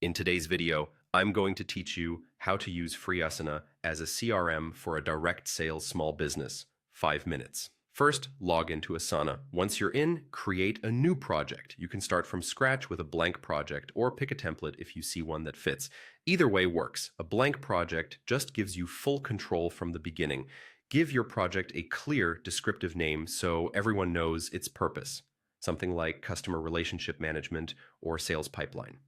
In today's video, I'm going to teach you how to use free Asana as a CRM for a direct sales small business. 5 minutes. First, log into Asana. Once you're in, create a new project. You can start from scratch with a blank project or pick a template if you see one that fits. Either way works. A blank project just gives you full control from the beginning. Give your project a clear, descriptive name so everyone knows its purpose. Something like customer relationship management or sales pipeline.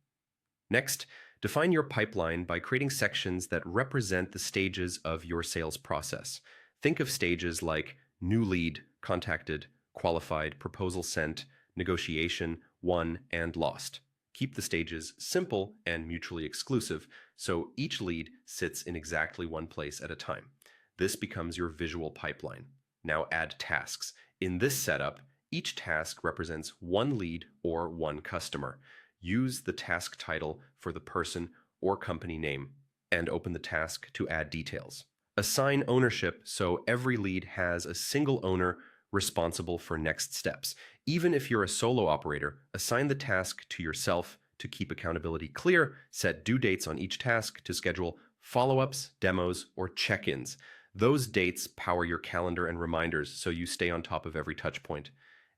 Next, define your pipeline by creating sections that represent the stages of your sales process. Think of stages like new lead, contacted, qualified, proposal sent, negotiation, won, and lost. Keep the stages simple and mutually exclusive, so each lead sits in exactly one place at a time. This becomes your visual pipeline. Now add tasks. In this setup, each task represents one lead or one customer. Use the task title for the person or company name, and open the task to add details. Assign ownership so every lead has a single owner responsible for next steps. Even if you're a solo operator, assign the task to yourself to keep accountability clear, set due dates on each task to schedule follow-ups, demos, or check-ins. Those dates power your calendar and reminders so you stay on top of every touch point.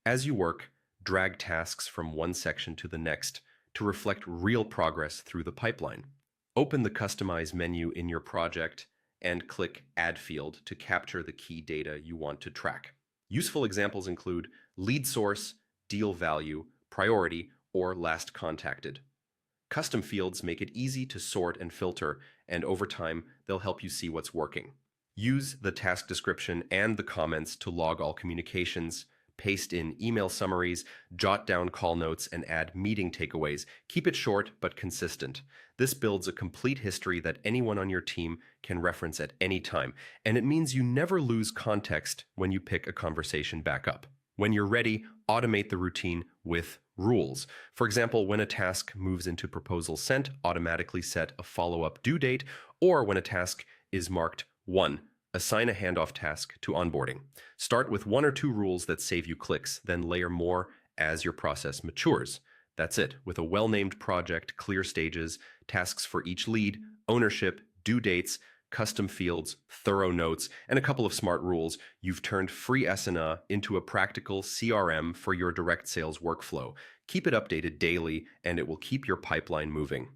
As you work, drag tasks from one section to the next to reflect real progress through the pipeline. Open the Customize menu in your project and click Add field to capture the key data you want to track. Useful examples include lead source, deal value, priority, or last contacted. Custom fields make it easy to sort and filter, and over time, they'll help you see what's working. Use the task description and the comments to log all communications, paste in email summaries, jot down call notes, and add meeting takeaways. Keep it short but consistent. This builds a complete history that anyone on your team can reference at any time, and it means you never lose context when you pick a conversation back up. When you're ready, automate the routine with rules. For example, when a task moves into proposal sent, automatically set a follow-up due date, or when a task is marked 1, assign a handoff task to onboarding. Start with 1 or 2 rules that save you clicks, then layer more as your process matures. That's it. With a well-named project, clear stages, tasks for each lead, ownership, due dates, custom fields, thorough notes, and a couple of smart rules, you've turned free Asana into a practical CRM for your direct sales workflow. Keep it updated daily, and it will keep your pipeline moving.